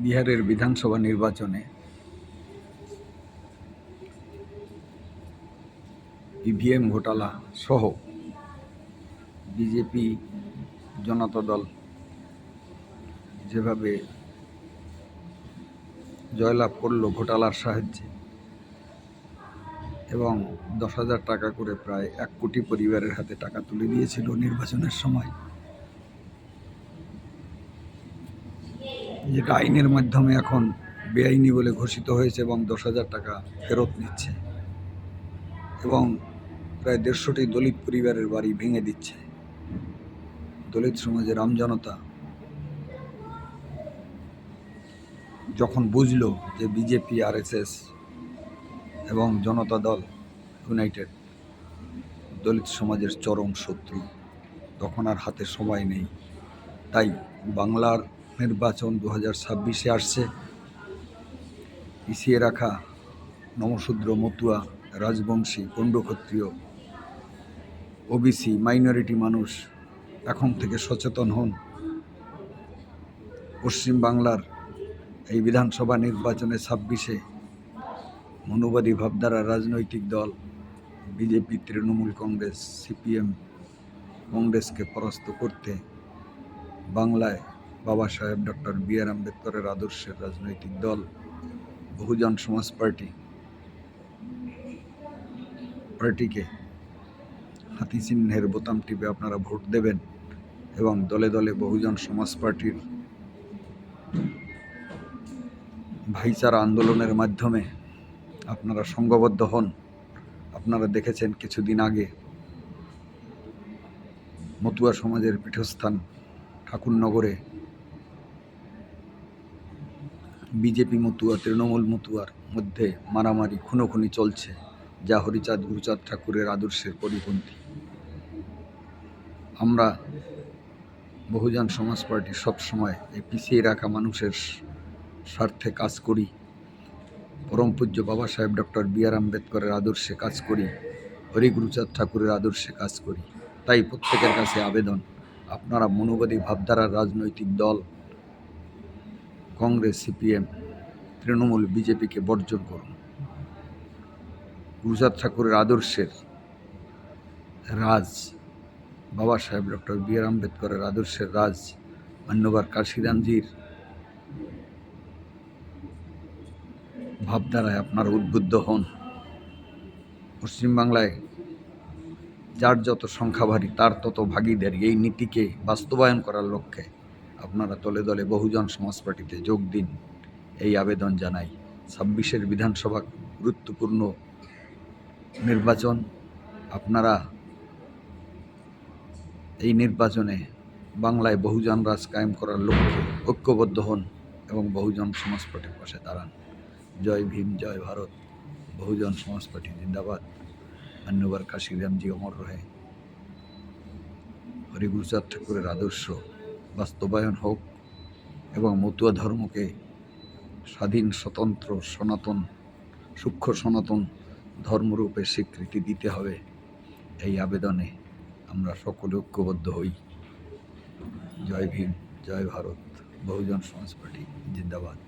বিহারের বিধানসভা নির্বাচনে ইভিএম ঘোটালা সহ বিজেপি জনতা দল যেভাবে জয়লাভ করলো ঘোটালার সাহায্যে এবং 10,000 টাকা করে প্রায় 1 কোটি পরিবারের হাতে টাকা তুলে দিয়েছিল নির্বাচনের সময়, যেটা আইনের মাধ্যমে এখন বেআইনি বলে ঘোষিত হয়েছে এবং 10,000 টাকা ফেরত নিচ্ছে এবং প্রায় 150টি দলিত পরিবারের বাড়ি ভেঙে দিচ্ছে। দলিত সমাজের আমজনতা যখন বুঝলো যে বিজেপি, আরএসএস এবং জনতা দল ইউনাইটেড দলিত সমাজের চরম শত্রু, তখন আর হাতে সময় নেই। তাই বাংলার নির্বাচন 2026-এ আসছে। পিছিয়ে রাখা নমশূদ্র, মতুয়া, রাজবংশী, পণ্ডক্ষত্রিয়, ওবিসি, মাইনরিটি মানুষ এখন থেকে সচেতন হন। পশ্চিমবাংলার এই বিধানসভা নির্বাচনে 26-এ মনুবাদী ভাবধারা রাজনৈতিক দল বিজেপি, তৃণমূল কংগ্রেস, সিপিএম কংগ্রেসকে পরাস্ত করতে বাংলায় বাবা সাহেব ডক্টর বি.আর. আম্বেদকরের আদর্শের রাজনৈতিক দল বহুজন সমাজ পার্টিকে হাতি চিহ্নের বোতাম টিপে আপনারা ভোট দেবেন এবং দলে দলে বহুজন সমাজ পার্টির ভাইচারা আন্দোলনের মাধ্যমে আপনারা সংঘবদ্ধ হন। আপনারা দেখেছেন কিছুদিন আগে মতুয়া সমাজের পীঠস্থান ঠাকুরনগরে বিজেপি মতুয়া, তৃণমূল মতুয়ার মধ্যে মারামারি, খুনোখুনি চলছে, যা হরিচাঁদ গুরুচাঁদ ঠাকুরের আদর্শের পরিপন্থী। আমরা বহুজন সমাজ পার্টি সবসময় এই পিছিয়ে রাখা মানুষের স্বার্থে কাজ করি, পরম পূজ্য বাবা সাহেব ডক্টর বি.আর. আম্বেদকরের আদর্শে কাজ করি, হরি গুরুচাঁদ ঠাকুরের আদর্শে কাজ করি। তাই প্রত্যেকের কাছে আবেদন, আপনারা মনোবাদী ভাবধারার রাজনৈতিক দল কংগ্রেস, সিপিএম, তৃণমূল, বিজেপিকে বর্জন করুন। গুরুচাঁদ ঠাকুরের আদর্শের রাজ, বাবা সাহেব ডক্টর বি.আর. আম্বেদকরের আদর্শের রাজ, মান্যবর কাশিরামজির ভাবধারায় আপনারা উদ্বুদ্ধ হন। পশ্চিমবাংলায় যার যত সংখ্যা ভারী তার তত ভাগীদারি, এই নীতিকে বাস্তবায়ন করার লক্ষ্যে আপনারা দলে দলে বহুজন সমাজ পার্টিতে যোগ দিন, এই আবেদন জানাই। 26-এর বিধানসভা গুরুত্বপূর্ণ নির্বাচন। আপনারা এই নির্বাচনে বাংলায় বহুজন রাজ কায়েম করার লক্ষ্যে ঐক্যবদ্ধ হন এবং বহুজন সমাজ পার্টির পাশে দাঁড়ান। জয় ভীম, জয় ভারত। বহুজন সমাজ পার্টি জিন্দাবাদ। মান্যবর কাশিরামজি অমর রহে। হরি গুরুচাঁদ ঠাকুরের আদর্শ বাস্তবায়ন হোক এবং মতুয়া ধর্মকে স্বাধীন, স্বতন্ত্র, সনাতন, সূক্ষ্ম সনাতন ধর্মরূপে স্বীকৃতি দিতে হবে। এই আবেদনে আমরা সকলে ঐক্যবদ্ধ হই। জয় ভীম, জয় ভারত। বহুজন সমাজ পার্টি জিন্দাবাদ।